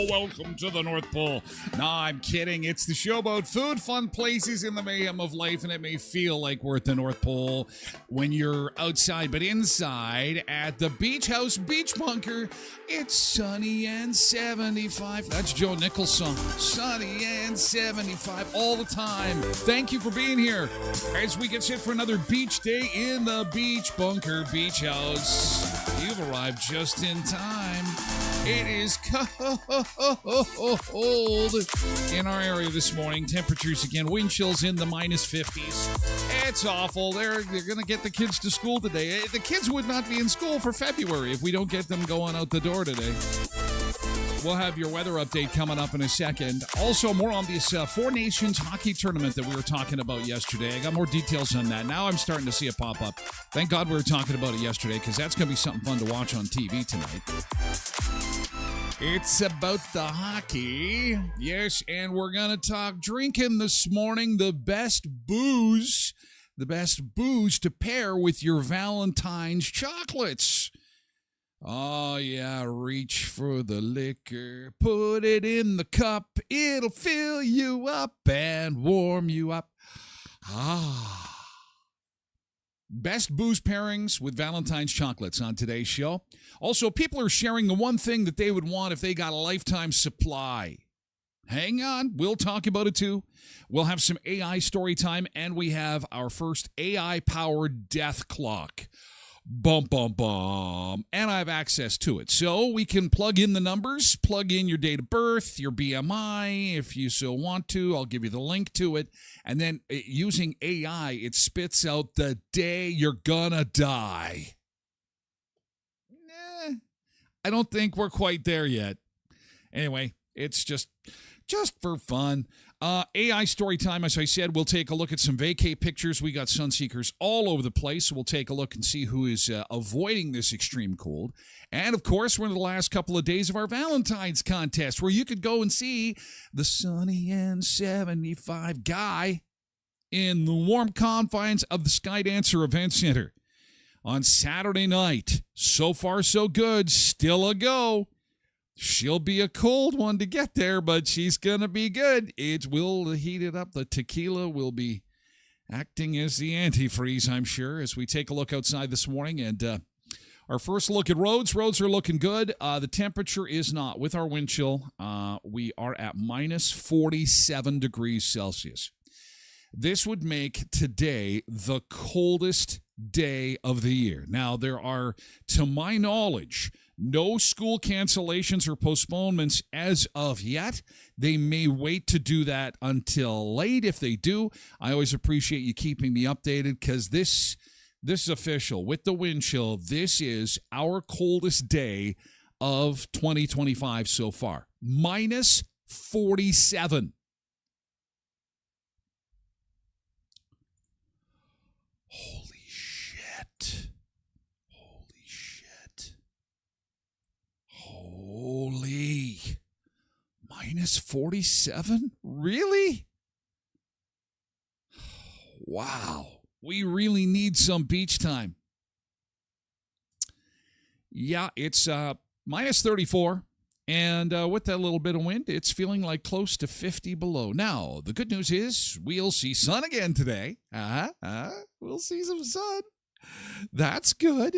Welcome to the North Pole. No, I'm kidding. It's the show about food, fun places in the mayhem of life, and it may feel like we're at the North Pole when you're outside, but inside at the Beach House Beach Bunker, it's sunny and 75. That's Joe Nichols' song. Sunny and 75 all the time. Thank you for being here as we get set for another beach day in the Beach Bunker Beach House. You've arrived just in time. It is cold in our area this morning. Temperatures again, wind chills in the minus 50s. It's awful. They're going to get the kids to school today. The kids would not be in school for February if we don't get them going out the door today. We'll have your weather update coming up in a second. Also, more on this Four Nations hockey tournament that we were talking about yesterday. I got more details on that. Now I'm starting to see it pop up. Thank God we were talking about it yesterday, because that's going to be something fun to watch on TV tonight. It's about the hockey. Yes, and we're going to talk drinking this morning. The best booze to pair with your Valentine's chocolates. Oh, yeah, reach for the liquor, put it in the cup, it'll fill you up and warm you up. Best booze pairings with Valentine's chocolates on today's show. Also, people are sharing the one thing that they would want if they got a lifetime supply. Hang on, we'll talk about it too. We'll have some AI story time, and we have our first AI-powered death clock. Bum, bum, bum. And I have access to it. So we can plug in the numbers, plug in your date of birth, your BMI, if you so want to. I'll give you the link to it. And then using AI, it spits out the day you're gonna die. I don't think we're quite there yet. Anyway, it's just for fun. AI story time, as I said, we'll take a look at some vacay pictures. We got sun seekers all over the place, so we'll take a look and see who is avoiding this extreme cold. And, of course, we're in the last couple of days of our Valentine's contest, where you could go and see the sunny and 75 guy in the warm confines of the Skydancer Event Center on Saturday night. So far, so good. Still a go. She'll be a cold one to get there, but she's going to be good. It will heat it up. The tequila will be acting as the antifreeze, I'm sure, as we take a look outside this morning. And our first look at roads. Roads are looking good. The temperature is not. With our wind chill, we are at minus 47 degrees Celsius. This would make today the coldest day of the year. Now, there are, to my knowledge, no school cancellations or postponements as of yet. They may wait to do that until late. If they do, I always appreciate you keeping me updated, because this is official. With the wind chill, this is our coldest day of 2025 so far. Minus 47. Holy shit. Holy shit. Holy. Minus 47? Really? Wow. We really need some beach time. Yeah, it's minus 34. And with that little bit of wind, it's feeling like close to 50 below. Now, the good news is we'll see sun again today. We'll see some sun. That's good.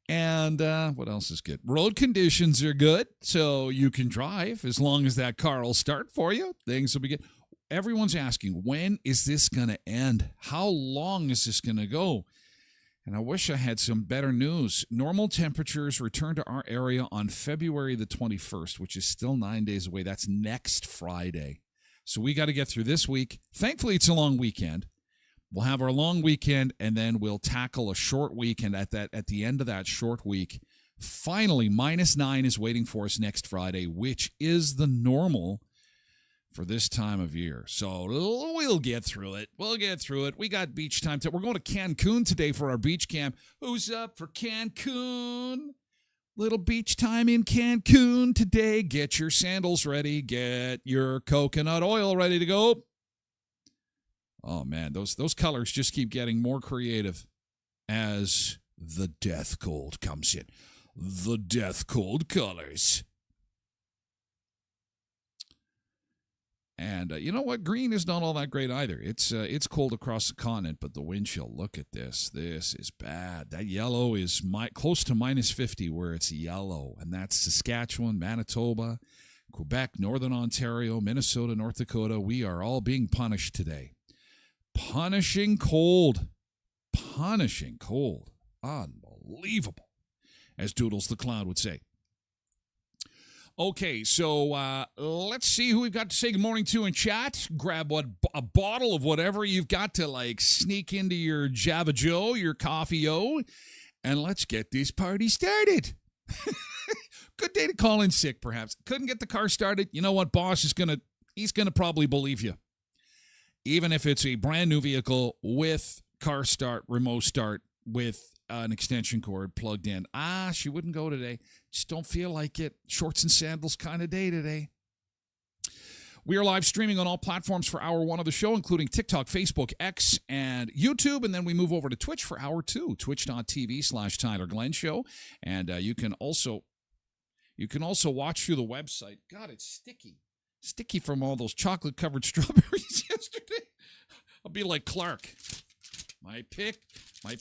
And what else is good? Road conditions are good, so you can drive as long as that car will start for you. Things will be good. Everyone's asking, when is this going to end? How long is this going to go? And I wish I had some better news. Normal temperatures return to our area on February the 21st, which is still 9 days away. That's next Friday. So we got to get through this week. Thankfully, it's a long weekend. We'll have our long weekend, and then we'll tackle a short weekend at the end of that short week. Finally, -9 is waiting for us next Friday, which is the normal for this time of year. So we'll get through it. We'll get through it. We got beach time. We're going to Cancun today for our beach camp. Who's up for Cancun? Little beach time in Cancun today. Get your sandals ready. Get your coconut oil ready to go. Oh, man, those colors just keep getting more creative as the death cold comes in. The death cold colors. And you know what? Green is not all that great either. It's cold across the continent, but the wind chill, look at this. This is bad. That yellow is close to minus 50 where it's yellow. And that's Saskatchewan, Manitoba, Quebec, Northern Ontario, Minnesota, North Dakota. We are all being punished today. Punishing cold. Punishing cold. Unbelievable, as Doodles the Clown would say. Okay, so let's see who we've got to say good morning to in chat. Grab a bottle of whatever you've got to sneak into your Java Joe, your Coffee-O, and let's get this party started. Good day to call in sick, perhaps. Couldn't get the car started. You know what, boss he's gonna probably believe you. Even if it's a brand new vehicle with car start, remote start, with an extension cord plugged in. She wouldn't go today. Just don't feel like it. Shorts and sandals kind of day today. We are live streaming on all platforms for hour one of the show, including TikTok, Facebook, X, and YouTube. And then we move over to Twitch for hour two, twitch.tv/Tyler Glen Show. And you can also watch through the website. God, it's sticky. Sticky from all those chocolate-covered strawberries yesterday. I'll be like Clark. My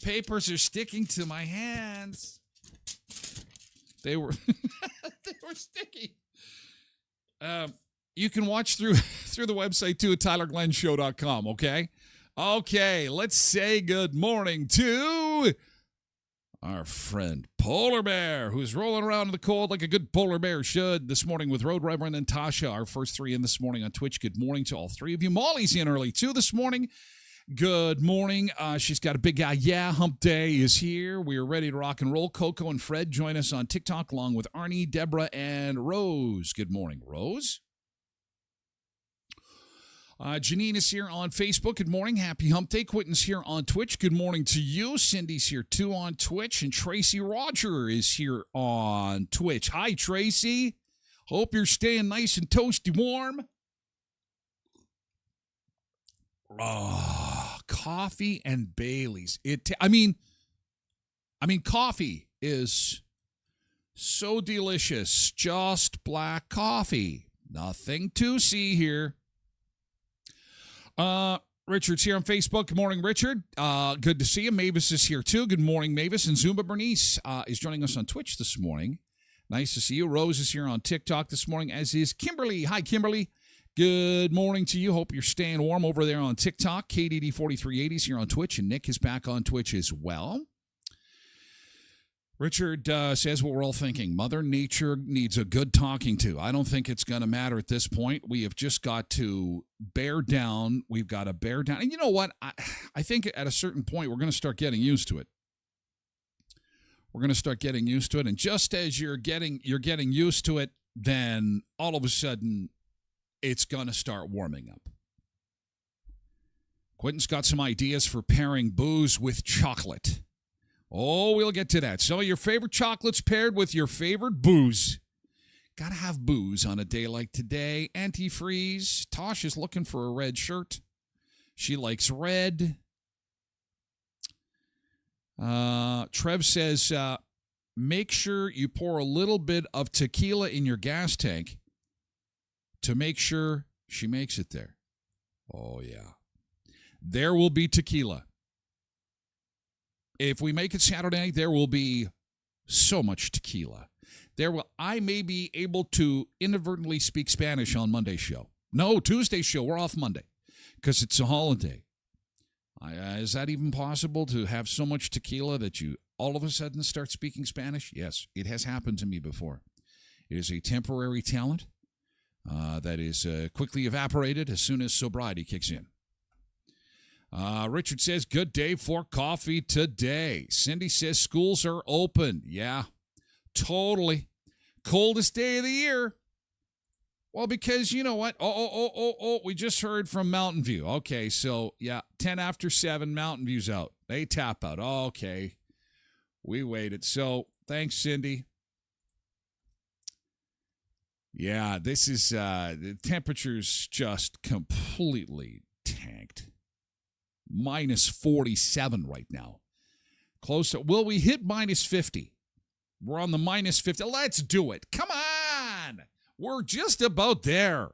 papers are sticking to my hands. They were sticky. You can watch through the website too at tylerglenshow.com, okay? Okay, let's say good morning to our friend Polar Bear, who's rolling around in the cold like a good polar bear should this morning with Road Reverend and Tasha, our first three in this morning on Twitch. Good morning to all three of you. Molly's in early too this morning. Good morning. She's got a big guy. Yeah, Hump Day is here. We are ready to rock and roll. Coco and Fred join us on TikTok along with Arnie, Deborah, and Rose. Good morning, Rose. Janine is here on Facebook. Good morning. Happy Hump Day. Quentin's here on Twitch. Good morning to you. Cindy's here too on Twitch. And Tracy Roger is here on Twitch. Hi, Tracy. Hope you're staying nice and toasty warm. Oh, coffee and Bailey's. Coffee is so delicious. Just black coffee. Nothing to see here. Richard's here on Facebook. Good morning, Richard. Good to see you. Mavis is here too. Good morning, Mavis. And Zumba Bernice is joining us on Twitch this morning. Nice to see you. Rose is here on TikTok this morning, as is Kimberly. Hi, Kimberly. Good morning to you. Hope you're staying warm over there on TikTok. KDD4380s here on Twitch, and Nick is back on Twitch as well. Richard says what we're all thinking. Mother Nature needs a good talking to. I don't think it's going to matter at this point. We have just got to bear down. We've got to bear down. And you know what? I think at a certain point, we're going to start getting used to it. We're going to start getting used to it. And just as you're getting used to it, then all of a sudden, it's going to start warming up. Quentin's got some ideas for pairing booze with chocolate. Oh, we'll get to that. Some of your favorite chocolates paired with your favorite booze. Got to have booze on a day like today. Antifreeze. Tosh is looking for a red shirt. She likes red. Trev says, make sure you pour a little bit of tequila in your gas tank to make sure she makes it there. Oh, yeah. There will be tequila. If we make it Saturday, there will be so much tequila. I may be able to inadvertently speak Spanish on Monday's show. No, Tuesday's show. We're off Monday because it's a holiday. Is that even possible to have so much tequila that you all of a sudden start speaking Spanish? Yes, it has happened to me before. It is a temporary talent that is quickly evaporated as soon as sobriety kicks in. Richard says, good day for coffee today. Cindy says, schools are open. Yeah, totally. Coldest day of the year. Well, because you know what? We just heard from Mountain View. Okay, so, yeah, 10 after 7, Mountain View's out. They tap out. Okay, we waited. So, thanks, Cindy. Yeah, this is, the temperature's just completely tanked. Minus 47 right now. Close to, will we hit minus 50? We're on the minus 50. Let's do it. Come on. We're just about there.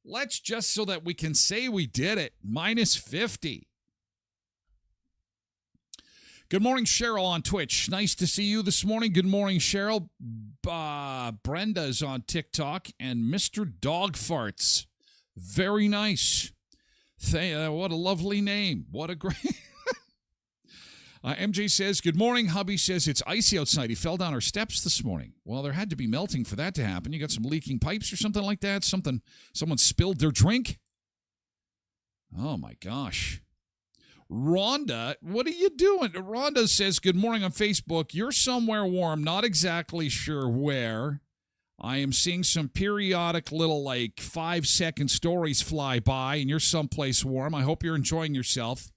Let's just so that we can say we did it. Minus 50. Good morning, Cheryl on Twitch. Nice to see you this morning. Good morning, Cheryl. Brenda's on TikTok, and Mr. Dog Farts. Very nice. What a lovely name. What a great... MJ says, good morning. Hubby says it's icy outside. He fell down our steps this morning. Well, there had to be melting for that to happen. You got some leaking pipes or something like that? Someone spilled their drink? Oh, my gosh. Rhonda, what are you doing? Rhonda says, good morning on Facebook. You're somewhere warm, not exactly sure where. I am seeing some periodic little 5-second stories fly by, and you're someplace warm. I hope you're enjoying yourself.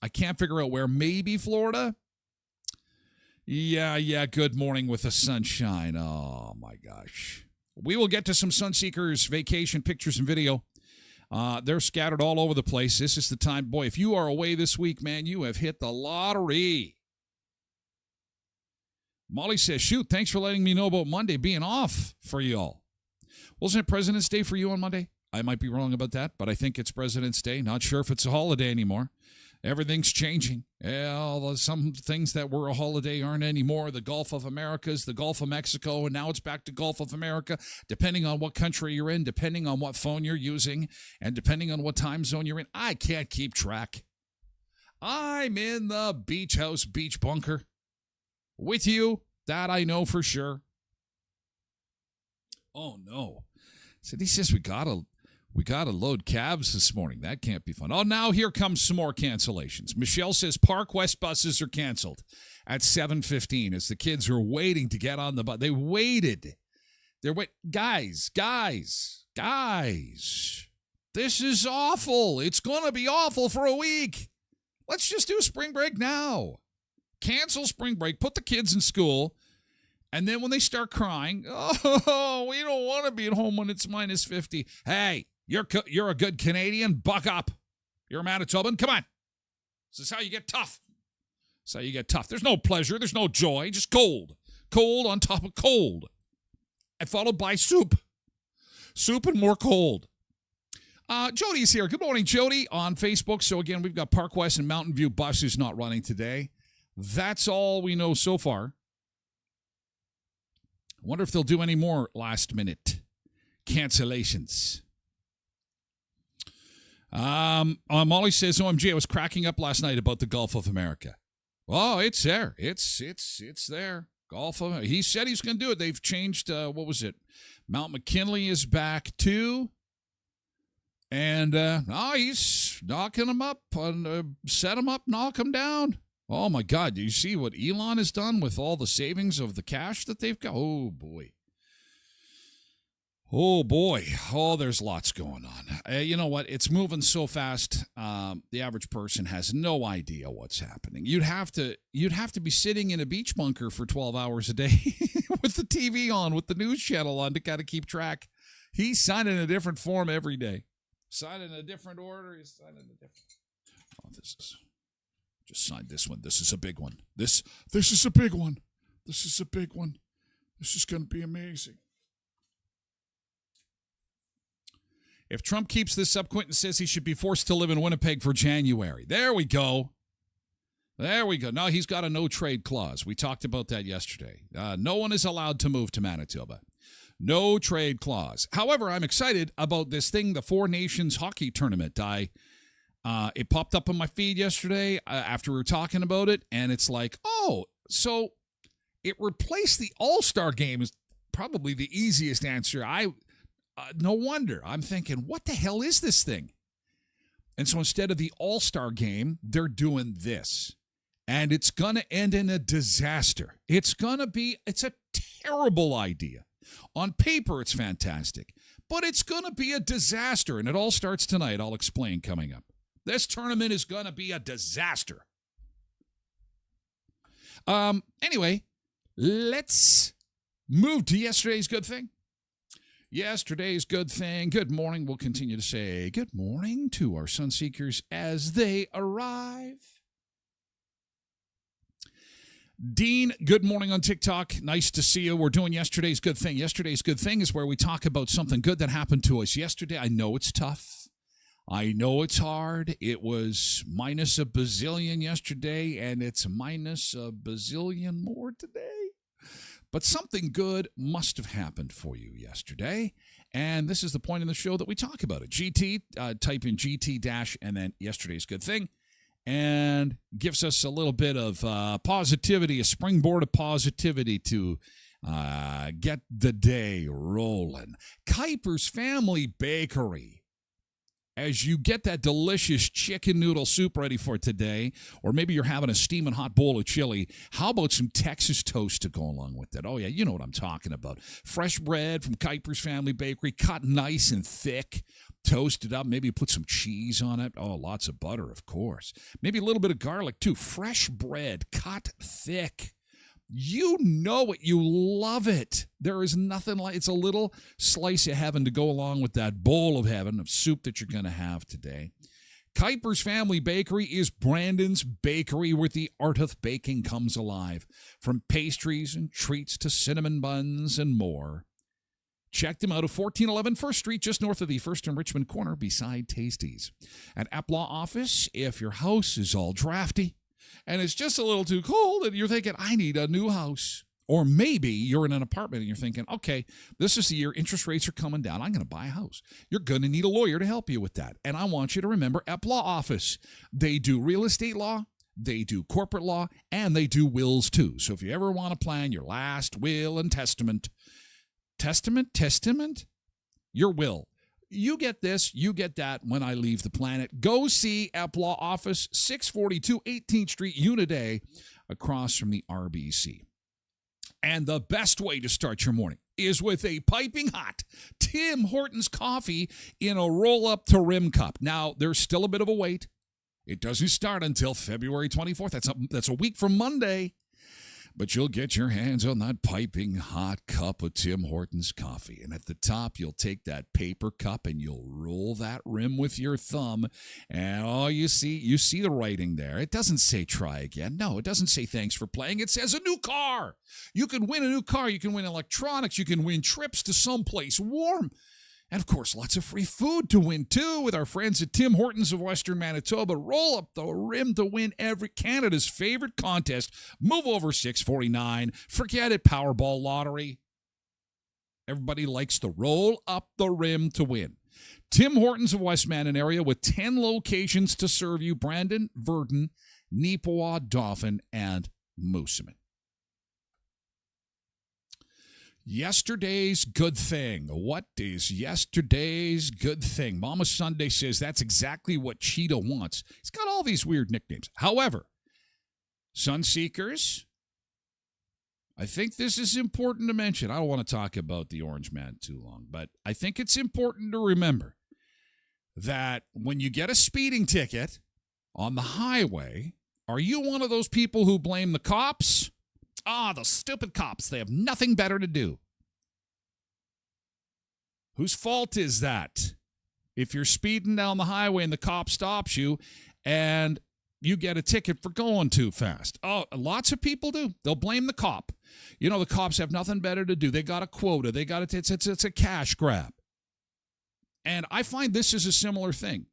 I can't figure out where. Maybe Florida? Yeah, good morning with the sunshine. Oh, my gosh. We will get to some Sunseekers vacation pictures and video. They're scattered all over the place. This is the time. Boy, if you are away this week, man, you have hit the lottery. Molly says, shoot, thanks for letting me know about Monday being off for you all. Wasn't it President's Day for you on Monday? I might be wrong about that, but I think it's President's Day. Not sure if it's a holiday anymore. Everything's changing. Some things that were a holiday aren't anymore. The Gulf of America is the Gulf of Mexico, and now it's back to Gulf of America, depending on what country you're in, depending on what phone you're using, and depending on what time zone you're in. I can't keep track. I'm in the beach house, beach bunker. With you, that I know for sure. Oh, no. So he says we gotta load cabs this morning. That can't be fun. Oh, now here comes some more cancellations. Michelle says Park West buses are canceled at 7:15 as the kids are waiting to get on the bus. They waited. Guys. This is awful. It's going to be awful for a week. Let's just do spring break now. Cancel spring break. Put the kids in school. And then when they start crying, oh, we don't want to be at home when it's minus 50. Hey, you're a good Canadian. Buck up. You're a Manitoban. Come on. This is how you get tough. This is how you get tough. There's no pleasure. There's no joy. Just cold. Cold on top of cold. And followed by soup. Soup and more cold. Jody's here. Good morning, Jody, on Facebook. So, again, we've got Park West and Mountain View buses not running today. That's all we know so far. I wonder if they'll do any more last-minute cancellations. Molly says, OMG, I was cracking up last night about the Gulf of America. Oh, it's there. It's there. Gulf of, he said he's going to do it. They've changed, what was it? Mount McKinley is back too. And he's knocking them up and set them up, knock them down. Oh, my God. Do you see what Elon has done with all the savings of the cash that they've got? Oh, boy. Oh, boy. Oh, there's lots going on. You know what? It's moving so fast. The average person has no idea what's happening. You'd have to be sitting in a beach bunker for 12 hours a day with the TV on, with the news channel on to kind of keep track. He's signing a different form every day. Signing a different order. He's signing a different. Oh, this is. Just signed this one. This is a big one. This is a big one. This is a big one. This is going to be amazing. If Trump keeps this up, Quentin says he should be forced to live in Winnipeg for January. There we go. There we go. No, he's got a no-trade clause. We talked about that yesterday. No one is allowed to move to Manitoba. No trade clause. However, I'm excited about this thing, the Four Nations hockey tournament. It popped up on my feed yesterday after we were talking about it, and it's like, oh, so it replaced the All-Star game is probably the easiest answer. No wonder. I'm thinking, what the hell is this thing? And so instead of the All-Star game, they're doing this. And it's going to end in a disaster. It's a terrible idea. On paper, it's fantastic. But it's going to be a disaster. And it all starts tonight. I'll explain coming up. This tournament is going to be a disaster. Anyway, let's move to yesterday's good thing. Yesterday's good thing. Good morning. We'll continue to say good morning to our Sunseekers as they arrive. Dean, good morning on TikTok. Nice to see you. We're doing yesterday's good thing. Yesterday's good thing is where we talk about something good that happened to us yesterday. I know it's tough. I know it's hard. It was minus a bazillion yesterday, and it's minus a bazillion more today. But something good must have happened for you yesterday, and this is the point in the show that we talk about it. GT, type in GT dash and then yesterday's good thing, and gives us a little bit of positivity, a springboard of positivity to get the day rolling. Kuiper's Family Bakery. As you get that delicious chicken noodle soup ready for today, or maybe you're having a steaming hot bowl of chili, how about some Texas toast to go along with it? Oh, yeah, you know what I'm talking about. Fresh bread from Kuiper's Family Bakery, cut nice and thick, toasted up, maybe put some cheese on it. Oh, lots of butter, of course. Maybe a little bit of garlic, too. Fresh bread, cut thick. You know it. You love it. There is nothing like it's a little slice of heaven to go along with that bowl of heaven of soup that you're going to have today. Kuiper's Family Bakery is Brandon's bakery where the art of baking comes alive. From pastries and treats to cinnamon buns and more. Check them out at 1411 First Street, just north of the First and Richmond corner beside Tasties. At Eplaw office, if your house is all drafty, and it's just a little too cold, and you're thinking, I need a new house. Or maybe you're in an apartment and you're thinking, okay, this is the year interest rates are coming down. I'm going to buy a house. You're going to need a lawyer to help you with that. And I want you to remember Eplaw office. They do real estate law, they do corporate law, and they do wills too. So if you ever want to plan your last will and testament, your will. You get this, you get that when I leave the planet. Go see Eplaw office, 642 18th Street, Unit A, across from the RBC. And the best way to start your morning is with a piping hot Tim Hortons coffee in a roll-up to rim cup. Now, there's still a bit of a wait. It doesn't start until February 24th. That's a week from Monday. But you'll get your hands on that piping hot cup of Tim Hortons coffee. And at the top, you'll take that paper cup and you'll roll that rim with your thumb. And you see the writing there. It doesn't say try again. No, it doesn't say thanks for playing. It says a new car. You can win a new car. You can win electronics. You can win trips to someplace warm. And, of course, lots of free food to win, too, with our friends at Tim Hortons of Western Manitoba. Roll up the rim to win Canada's favorite contest. Move over 649. Forget it, Powerball lottery. Everybody likes to roll up the rim to win. Tim Hortons of West Mandan area with 10 locations to serve you. Brandon, Verdon, Neepawa, Dauphin, and Moosomin. Yesterday's good thing. What is yesterday's good thing? Mama Sunday says that's exactly what Cheetah wants. He's got all these weird nicknames. However, Sunseekers, I think this is important to mention. I don't want to talk about the Orange Man too long, but I think it's important to remember that when you get a speeding ticket on the highway, are you one of those people who blame the cops? The stupid cops. They have nothing better to do. Whose fault is that? If you're speeding down the highway and the cop stops you and you get a ticket for going too fast. Oh, lots of people do. They'll blame the cop. You know, the cops have nothing better to do. They got a quota. They got it's a cash grab. And I find this is a similar thing.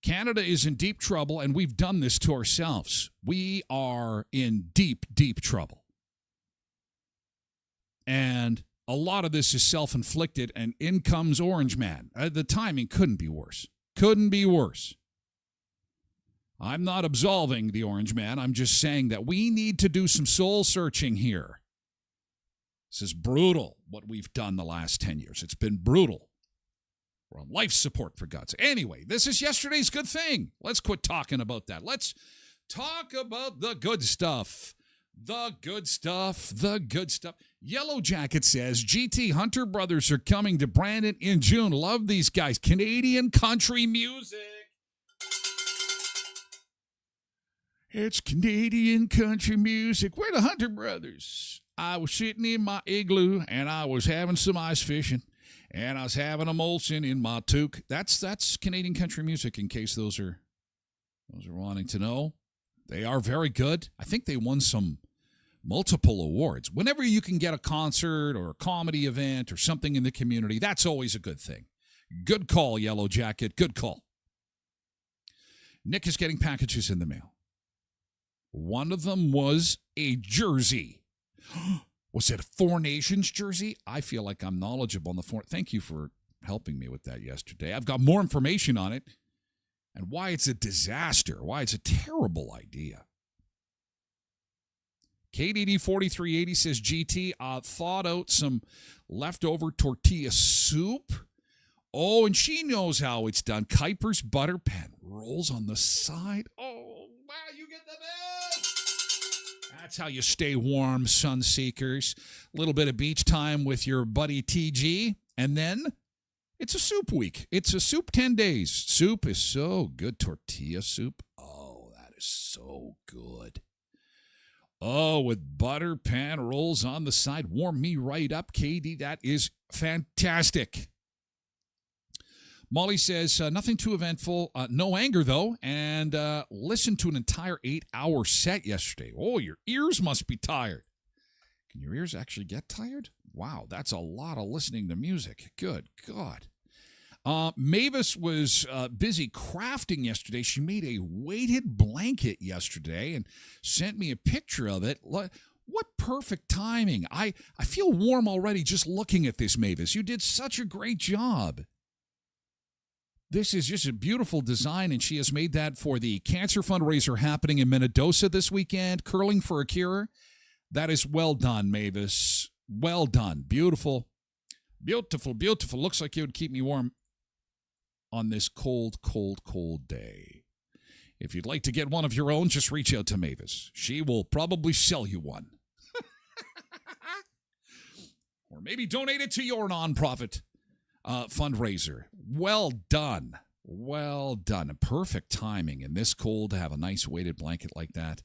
Canada is in deep trouble, and we've done this to ourselves. We are in deep, deep trouble. And a lot of this is self-inflicted, and in comes Orange Man. The timing couldn't be worse. Couldn't be worse. I'm not absolving the Orange Man. I'm just saying that we need to do some soul-searching here. This is brutal, what we've done the last 10 years. It's been brutal. We're on life support, for God's sake. Anyway, this is yesterday's good thing. Let's quit talking about that. Let's talk about the good stuff. The good stuff. The good stuff. Yellow Jacket says, GT Hunter Brothers are coming to Brandon in June. Love these guys. Canadian country music. It's Canadian country music. We're the Hunter Brothers. I was sitting in my igloo, and I was having some ice fishing. And I was having a Molson in my toque. That's Canadian country music, in case those are wanting to know. They are very good. I think they won some multiple awards. Whenever you can get a concert or a comedy event or something in the community, that's always a good thing. Good call, Yellow Jacket. Good call. Nick is getting packages in the mail. One of them was a jersey. Was it a Four Nations jersey? I feel like I'm knowledgeable on the four. Thank you for helping me with that yesterday. I've got more information on it and why it's a disaster, why it's a terrible idea. KDD 4380 says, GT, thawed out some leftover tortilla soup. Oh, and she knows how it's done. Kuiper's butter pan rolls on the side. Oh, wow, you get the best. That's how you stay warm, Sunseekers. A little bit of beach time with your buddy TG, and then it's a soup week. It's a soup 10 days. Soup is so good. Tortilla soup. Oh, that is so good. Oh, with butter pan rolls on the side. Warm me right up, KD. That is fantastic. Molly says, nothing too eventful. No anger, though. And listened to an entire 8-hour set yesterday. Oh, your ears must be tired. Can your ears actually get tired? Wow, that's a lot of listening to music. Good God. Mavis was busy crafting yesterday. She made a weighted blanket yesterday and sent me a picture of it. What perfect timing. I feel warm already just looking at this, Mavis. You did such a great job. This is just a beautiful design, and she has made that for the cancer fundraiser happening in Minnedosa this weekend, Curling for a Cure. That is well done, Mavis. Well done. Beautiful. Beautiful, beautiful. Looks like it would keep me warm on this cold, cold, cold day. If you'd like to get one of your own, just reach out to Mavis. She will probably sell you one. Or maybe donate it to your nonprofit fundraiser. Well done. Well done. Perfect timing in this cold to have a nice weighted blanket like that.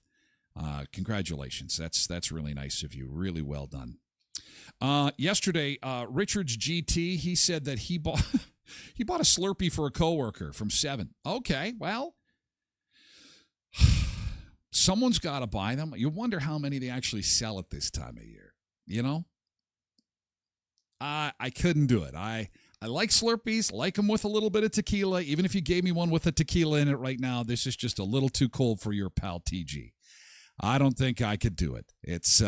Congratulations. That's really nice of you. Really well done. Yesterday, Richard's GT, he said that he bought he bought a Slurpee for a coworker from 7. Okay, well, someone's got to buy them. You wonder how many they actually sell at this time of year. You know? I couldn't do it. I like Slurpees, like them with a little bit of tequila. Even if you gave me one with a tequila in it right now, this is just a little too cold for your pal TG. I don't think I could do it. It's,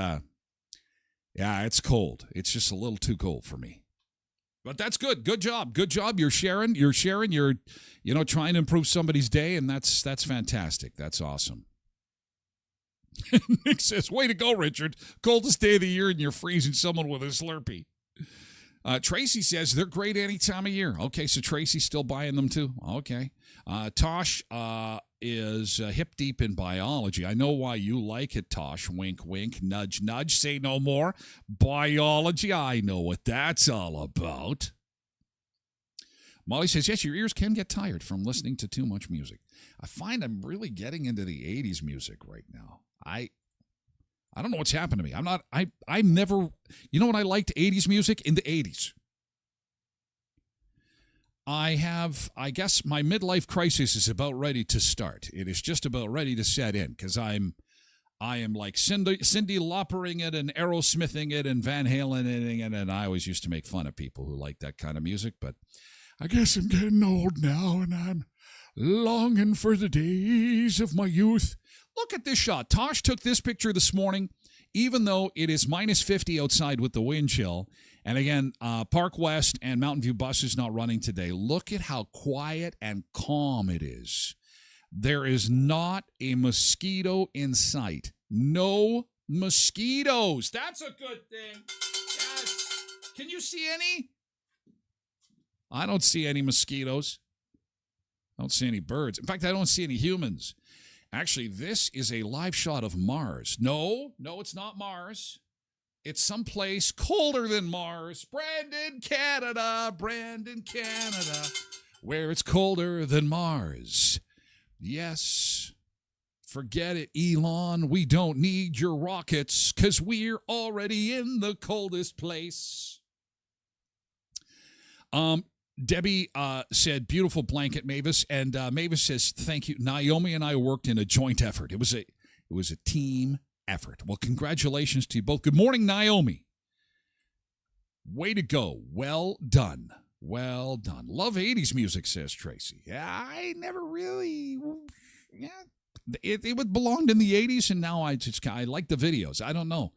it's cold. It's just a little too cold for me. But that's good. Good job. Good job. You're sharing. You're trying to improve somebody's day, and that's fantastic. That's awesome. Nick says, way to go, Richard. Coldest day of the year, and you're freezing someone with a Slurpee. Tracy says they're great any time of year. Okay, so Tracy's still buying them too. Okay. Tosh is hip deep in biology. I know why you like it, Tosh. Wink, wink, nudge, nudge. Say no more. Biology, I know what that's all about. Molly says, yes, your ears can get tired from listening to too much music. I find I'm really getting into the 80s music right now. I don't know what's happened to me. I'm never, you know what I liked 80s music? In the 80s. I guess my midlife crisis is about ready to start. It is just about ready to set in because I am like Cindy Laupering it and Aerosmithing it and Van Halening it, and I always used to make fun of people who like that kind of music, but I guess I'm getting old now and I'm longing for the days of my youth. Look at this shot. Tosh took this picture this morning, even though it is minus 50 outside with the wind chill. And again, Park West and Mountain View bus is not running today. Look at how quiet and calm it is. There is not a mosquito in sight. No mosquitoes. That's a good thing. Yes. Can you see any? I don't see any mosquitoes. I don't see any birds. In fact, I don't see any humans. Actually, this is a live shot of Mars. No, it's not Mars. It's someplace colder than Mars. Brandon, Canada, where it's colder than Mars. Yes, forget it, Elon. We don't need your rockets because we're already in the coldest place. Debbie said, beautiful blanket, Mavis. And Mavis says, thank you. Naomi and I worked in a joint effort. It was a team effort. Well, congratulations to you both. Good morning, Naomi. Way to go. Well done. Well done. Love 80s music, says Tracy. Yeah, I never really, yeah. It belonged in the 80s, and now I like the videos. I don't know.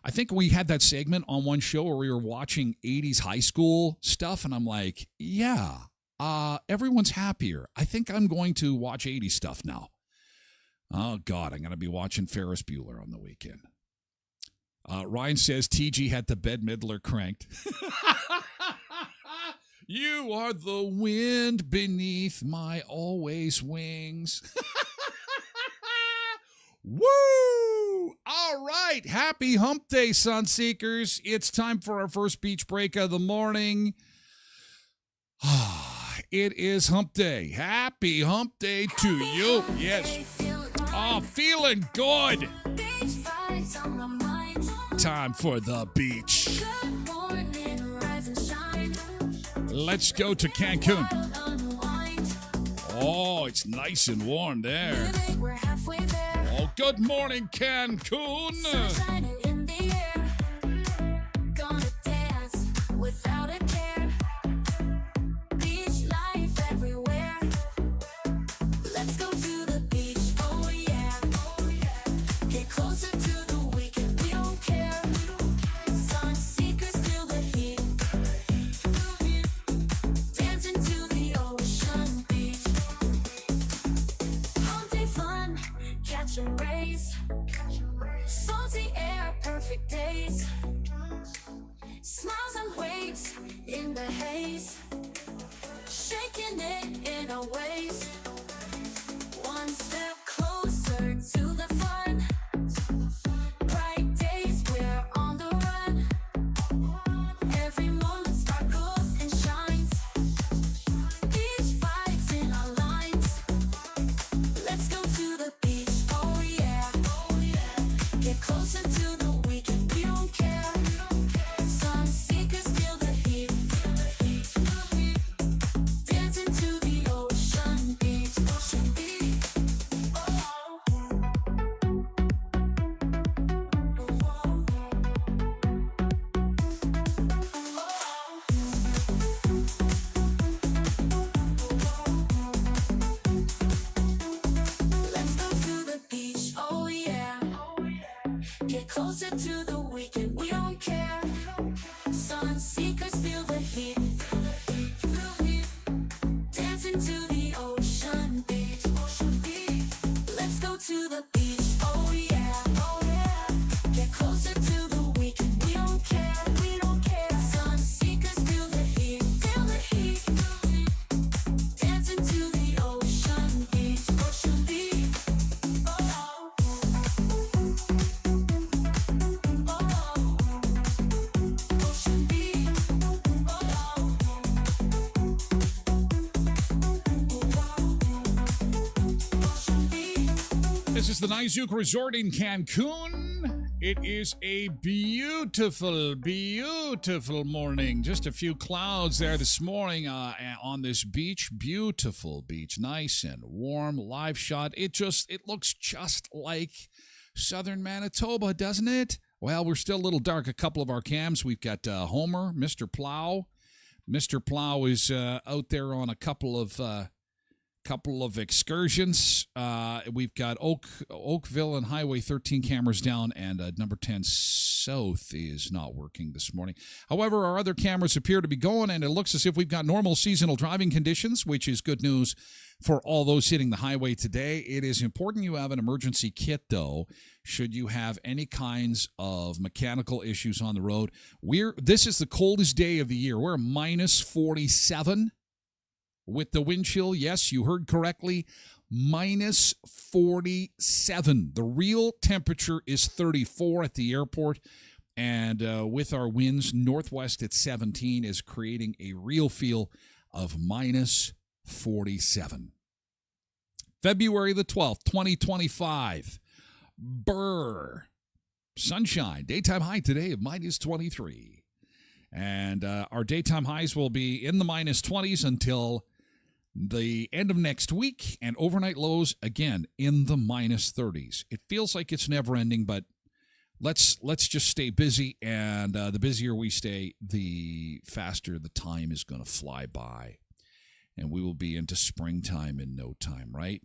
I think we had that segment on one show where we were watching 80s high school stuff, and I'm like, yeah, everyone's happier. I think I'm going to watch 80s stuff now. Oh, God, I'm going to be watching Ferris Bueller on the weekend. Ryan says TG had the Bette Midler cranked. You are the wind beneath my always wings. Woo! All right. Happy hump day, Sunseekers. It's time for our first beach break of the morning. It is hump day. Happy hump day to you. Yes. Oh, feeling good. Time for the beach. Let's go to Cancun. Oh, it's nice and warm there. Oh, good morning, Cancun. Salty air, perfect days. Smiles and waves in the haze. Shaking it in our ways. One step closer to the fun. Bright days, we're on the run. Every moment sparkles and shines. Beach vibes in our lines. Let's go to the beach, oh yeah. Get closer to the weekend, we don't care. Sun seekers feel the heat. Dancing to the ocean beach, ocean beach. Let's go to the beach, oh yeah. Get closer to the weekend, we don't care. Sun seekers feel the heat. This is the Nizuke Resort in Cancun. It is a beautiful, beautiful morning. Just a few clouds there this morning on this beach. Beautiful beach. Nice and warm. Live shot. It looks just like southern Manitoba, doesn't it? Well, we're still a little dark. A couple of our cams. We've got Homer, Mr. Plow. Mr. Plow is out there on a couple of excursions. We've got Oakville and Highway 13 cameras down, and number 10 South is not working this morning. However, our other cameras appear to be going, and it looks as if we've got normal seasonal driving conditions, which is good news for all those hitting the highway today. It is important you have an emergency kit, though, should you have any kinds of mechanical issues on the road. This is the coldest day of the year. We're minus 47 with the wind chill. Yes, you heard correctly. Minus 47. The real temperature is 34 at the airport. And with our winds, northwest at 17 is creating a real feel of minus 47. February the 12th, 2025. Brr. Sunshine. Daytime high today of minus 23. And our daytime highs will be in the minus 20s until the end of next week, and overnight lows again in the minus 30s. It feels like it's never ending, but let's just stay busy, and the busier we stay, the faster the time is going to fly by, and we will be into springtime in no time, right?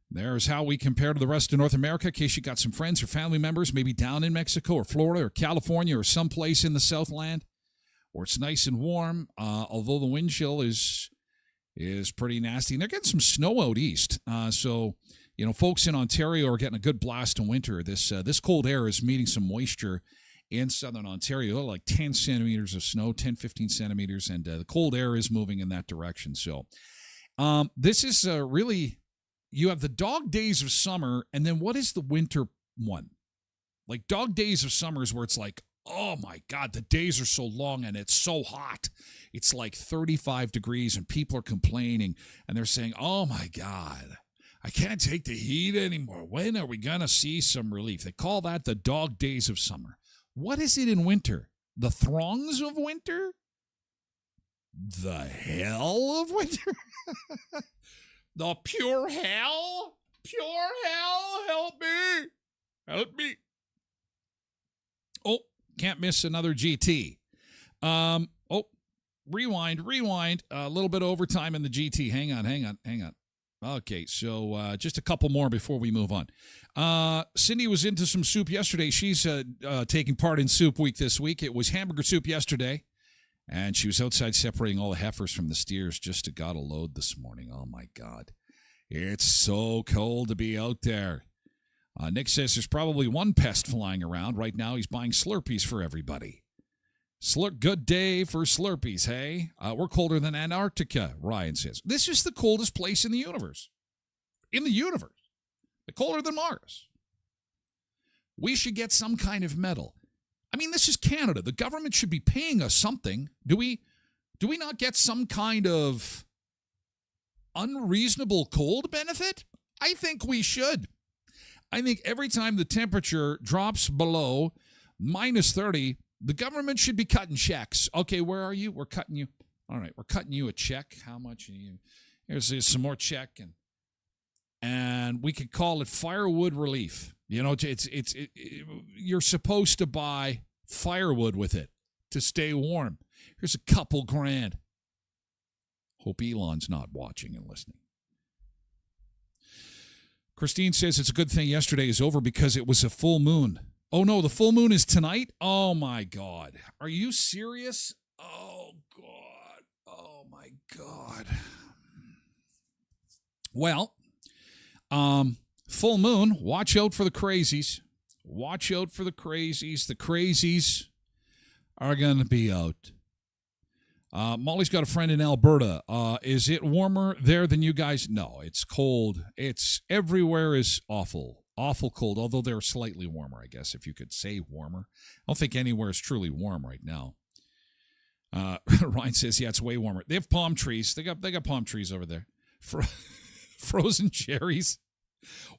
There's how we compare to the rest of North America, in case you got some friends or family members maybe down in Mexico or Florida or California or someplace in the Southland, where it's nice and warm, although the wind chill is pretty nasty. And they're getting some snow out east. So, folks in Ontario are getting a good blast in winter. This cold air is meeting some moisture in southern Ontario, like 10 centimeters of snow, 10, 15 centimeters, and the cold air is moving in that direction. So this is really, you have the dog days of summer, and then what is the winter one? Like dog days of summer is where it's like, oh my God, the days are so long and it's so hot. It's like 35 degrees and people are complaining and they're saying, oh my God, I can't take the heat anymore. When are we going to see some relief? They call that the dog days of summer. What is it in winter? The throngs of winter? The hell of winter? The pure hell? Pure hell? Help me. Help me. Oh. Can't miss another GT. Rewind. A little bit of overtime in the GT. Hang on. Okay, so just a couple more before we move on. Cindy was into some soup yesterday. She's taking part in Soup Week this week. It was hamburger soup yesterday, and she was outside separating all the heifers from the steers just to got a load this morning. Oh, my God. It's so cold to be out there. Nick says there's probably one pest flying around. Right now, he's buying Slurpees for everybody. Good day for Slurpees, hey? We're colder than Antarctica, Ryan says. This is the coldest place in the universe. They're colder than Mars. We should get some kind of medal. I mean, this is Canada. The government should be paying us something. Do we not get some kind of unreasonable cold benefit? I think we should. I think every time the temperature drops below minus 30, the government should be cutting checks. Okay, where are you? We're cutting you. All right, we're cutting you a check. How much? Here's some more check, and we could call it firewood relief. You're supposed to buy firewood with it to stay warm. Here's a couple grand. Hope Elon's not watching and listening. Christine says it's a good thing yesterday is over because it was a full moon. Oh, no, the full moon is tonight? Oh, my God. Are you serious? Oh, God. Oh, my God. Well, full moon, watch out for the crazies. Watch out for the crazies. The crazies are going to be out. Molly's got a friend in Alberta. Is it warmer there than you guys? No, it's cold. It's everywhere is awful cold, although they're slightly warmer, I guess, if you could say warmer. I don't think anywhere is truly warm right now. Ryan says, yeah, it's way warmer. They have palm trees. They got palm trees over there. frozen cherries.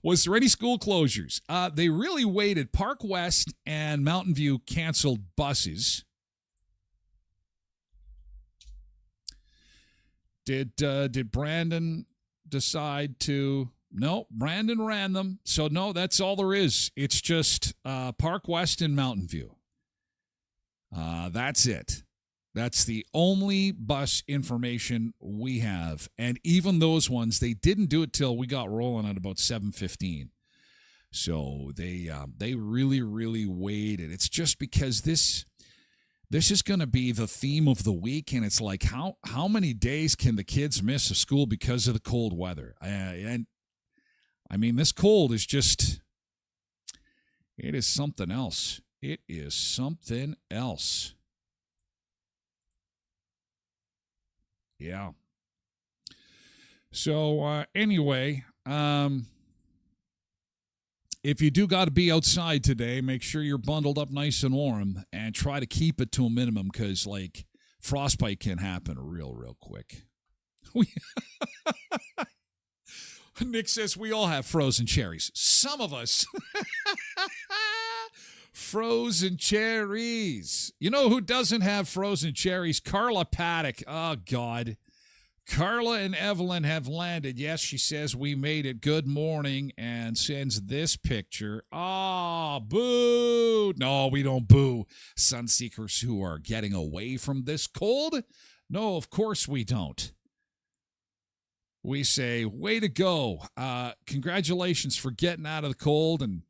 Was there any school closures? They really waited. Park West and Mountain View canceled buses. Did Brandon decide to? No, Brandon ran them. So, no, that's all there is. It's just Park West and Mountain View. That's it. That's the only bus information we have. And even those ones, they didn't do it till we got rolling at about 7:15. So they really, really waited. It's just because this is going to be the theme of the week, and it's like how many days can the kids miss of school because of the cold weather? And I mean, this cold is just, it is something else. It is something else. Yeah. So anyway, if you do got to be outside today, make sure you're bundled up nice and warm and try to keep it to a minimum because, like, frostbite can happen real quick. Nick says we all have frozen cherries. Some of us. Frozen cherries. You know who doesn't have frozen cherries? Carla Paddock. Oh, God. Carla and Evelyn have landed. Yes, she says we made it. Good morning, and sends this picture. Ah, boo. No, we don't boo sunseekers who are getting away from this cold. No, of course we don't. We say, way to go. Congratulations for getting out of the cold and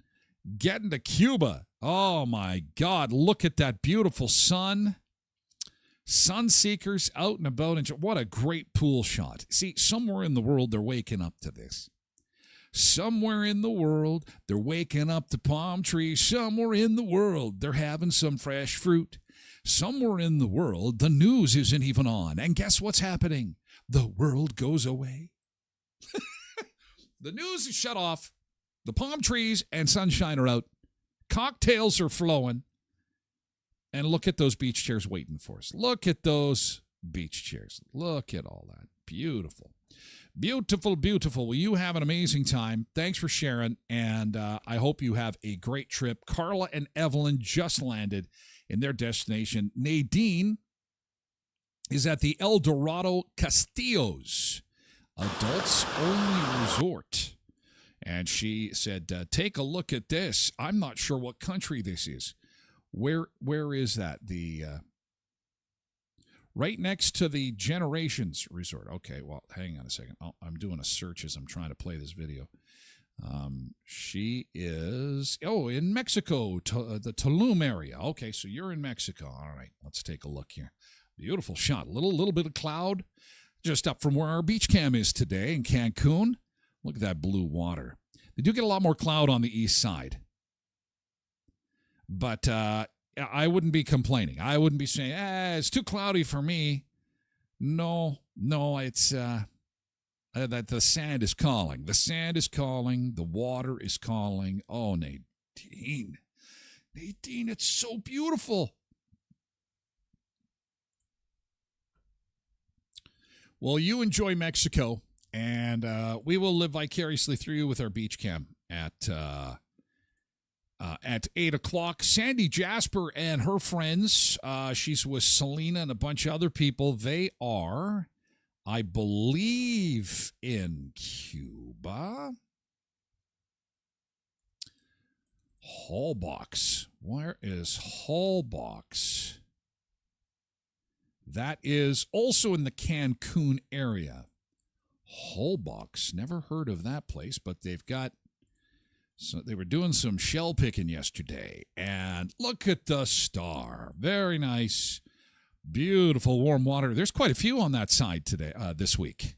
getting to Cuba. Oh, my God. Look at that beautiful sun. Sunseekers out and about. What a great pool shot. See, somewhere in the world, they're waking up to this. Somewhere in the world, they're waking up to palm trees. Somewhere in the world, they're having some fresh fruit. Somewhere in the world, the news isn't even on. And guess what's happening? The world goes away. The news is shut off. The palm trees and sunshine are out. Cocktails are flowing. And look at those beach chairs waiting for us. Look at those beach chairs. Look at all that. Beautiful. Beautiful, beautiful. Well, you have an amazing time. Thanks for sharing. And I hope you have a great trip. Carla and Evelyn just landed in their destination. Nadine is at the El Dorado Castillos Adults Only Resort. And she said, take a look at this. I'm not sure what country this is. Where is that? The right next to the Generations Resort. Okay, well, hang on a second. Oh, I'm doing a search as I'm trying to play this video. She is, in Mexico, the Tulum area. Okay, so you're in Mexico. All right, let's take a look here. Beautiful shot. Little bit of cloud just up from where our beach cam is today in Cancun. Look at that blue water. They do get a lot more cloud on the east side. But I wouldn't be complaining. I wouldn't be saying, it's too cloudy for me. No, it's that the sand is calling. The sand is calling. The water is calling. Oh, Nadine, it's so beautiful. Well, you enjoy Mexico, and we will live vicariously through you with our beach cam at 8 o'clock. Sandy Jasper and her friends, she's with Selena and a bunch of other people. They are, I believe, in Cuba. Hallbox. Where is Hallbox? That is also in the Cancun area. Hallbox. Never heard of that place, but they've got... So they were doing some shell picking yesterday, and look at the star. Very nice, beautiful warm water. There's quite a few on that side today, this week.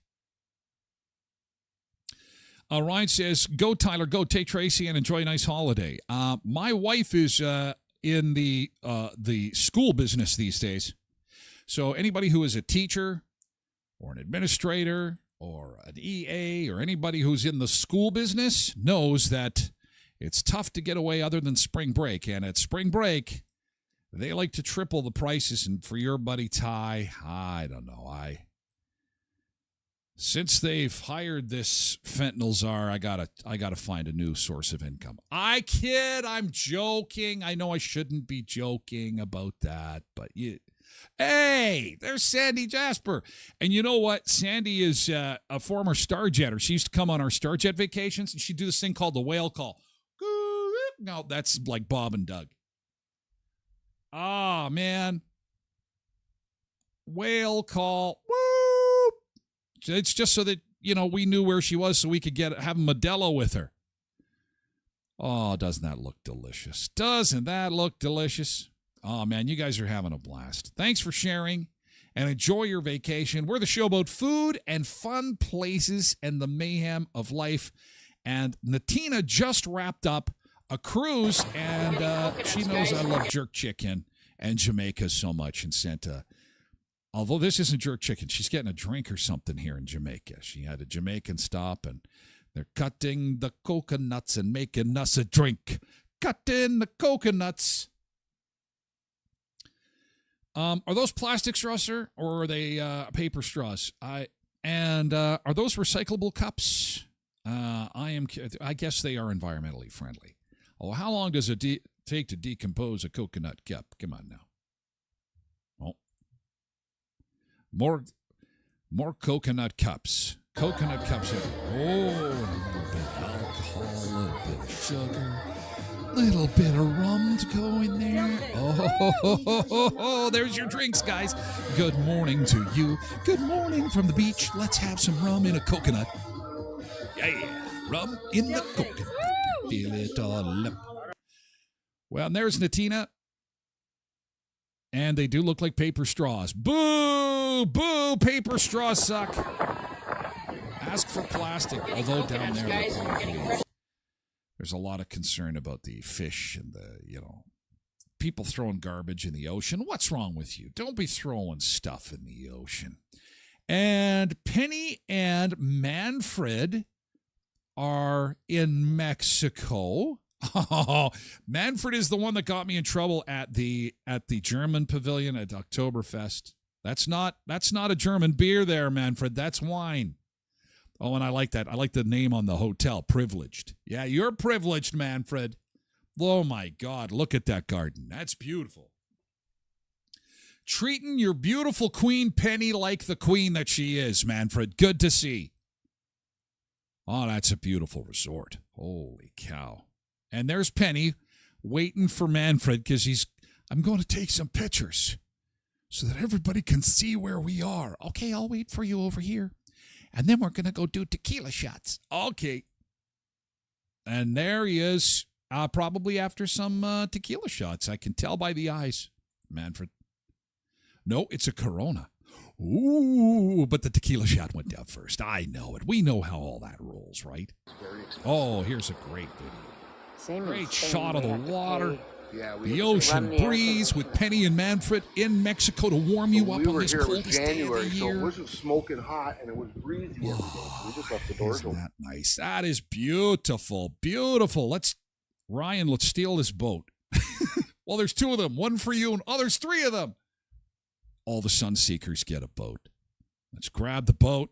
Ryan says, go Tyler, go take Tracy and enjoy a nice holiday. My wife is in the school business these days. So anybody who is a teacher or an administrator or an EA or anybody who's in the school business knows that it's tough to get away other than spring break. And at spring break, they like to triple the prices. And for your buddy Ty, I don't know. Since they've hired this fentanyl czar, I gotta find a new source of income. I kid, I'm joking. I know I shouldn't be joking about that, but hey, there's Sandy Jasper. And you know what? Sandy is a former Starjetter. She used to come on our Starjet vacations, and she'd do this thing called the whale call. No, that's like Bob and Doug. Ah, man. Whale call. Whoop. It's just so that, we knew where she was so we could have Modelo with her. Oh, doesn't that look delicious? Doesn't that look delicious? Oh, man, you guys are having a blast. Thanks for sharing and enjoy your vacation. We're the show about food and fun places and the mayhem of life. And Natina just wrapped up a cruise, and she knows I love jerk chicken and Jamaica so much, and sent although this isn't jerk chicken, she's getting a drink or something here in Jamaica. She had a Jamaican stop, and they're cutting the coconuts and making us a drink. Cutting the coconuts. Are those plastic straws, sir, or are they paper straws? Are those recyclable cups? I guess they are environmentally friendly. Oh, how long does it take to decompose a coconut cup? Come on now. Oh, more coconut cups. Coconut cups. A little bit of alcohol, a little bit of sugar, a little bit of rum to go in there. Oh, there's your drinks, guys. Good morning to you. Good morning from the beach. Let's have some rum in a coconut. Yeah, rum in the coconut. Feel it all up. Well, and there's Natina. And they do look like paper straws. Boo! Boo! Paper straws suck. Ask for plastic. Although down there, there's a lot of concern about the fish and people throwing garbage in the ocean. What's wrong with you? Don't be throwing stuff in the ocean. And Penny and Manfred are in Mexico. Oh, Manfred is the one that got me in trouble at the German pavilion at Oktoberfest. That's not a German beer there, Manfred. That's wine. Oh, and I like that. I like the name on the hotel, Privileged. Yeah, you're privileged, Manfred. Oh, my God. Look at that garden. That's beautiful. Treating your beautiful queen, Penny, like the queen that she is, Manfred. Good to see. Oh, that's a beautiful resort. Holy cow. And there's Penny waiting for Manfred because I'm going to take some pictures so that everybody can see where we are. Okay, I'll wait for you over here. And then we're going to go do tequila shots. Okay. And there he is, probably after some tequila shots. I can tell by the eyes, Manfred. No, it's a Corona. Ooh, but the tequila shot went down first. I know it. We know how all that rolls, right? Oh, here's a great video. Great shot of the water. The ocean breeze with Penny and Manfred in Mexico to warm you up on this coldest day of the year. So it wasn't smoking hot and it was breezy every day. So we just left the doors open. Isn't that nice? That is beautiful. Beautiful. Let's steal this boat. Well, there's two of them. One for you and there's three of them. All the Sunseekers get a boat. Let's grab the boat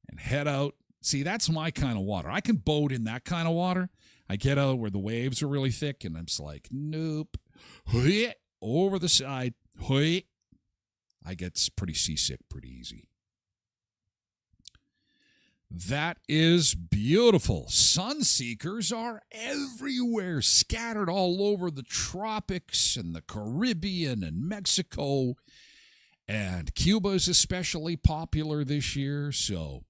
and head out. See, that's my kind of water. I can boat in that kind of water. I get out where the waves are really thick, and I'm just like, nope. Over the side. I get pretty seasick pretty easy. That is beautiful. Sunseekers are everywhere, scattered all over the tropics and the Caribbean and Mexico. And Cuba is especially popular this year, so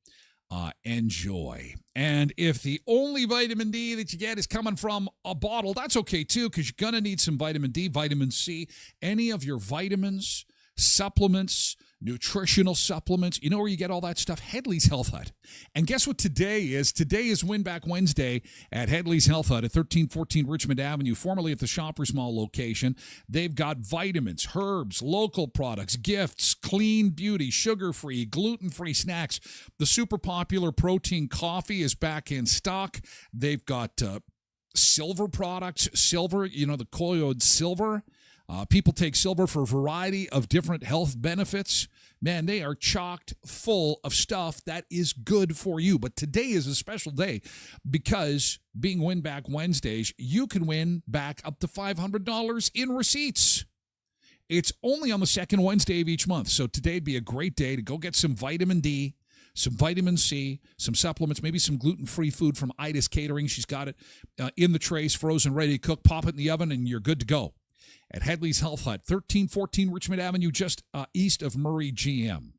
enjoy. And if the only vitamin D that you get is coming from a bottle, that's okay too, because you're going to need some vitamin D, vitamin C, any of your vitamins, supplements, nutritional supplements. You know where you get all that stuff? Headley's Health Hut. And guess what today is? Today is Win Back Wednesday at Headley's Health Hut at 1314 Richmond Avenue, formerly at the Shoppers Mall location. They've got vitamins, herbs, local products, gifts, clean beauty, sugar-free, gluten-free snacks. The super popular protein coffee is back in stock. They've got silver products, the colloid silver. People take silver for a variety of different health benefits. Man, they are chocked full of stuff that is good for you. But today is a special day because being Win Back Wednesdays, you can win back up to $500 in receipts. It's only on the second Wednesday of each month. So today'd be a great day to go get some vitamin D, some vitamin C, some supplements, maybe some gluten-free food from Ida's Catering. She's got it in the trays, frozen, ready to cook. Pop it in the oven, and you're good to go. At Headley's Health Hut, 1314 Richmond Avenue, just east of Murray GM.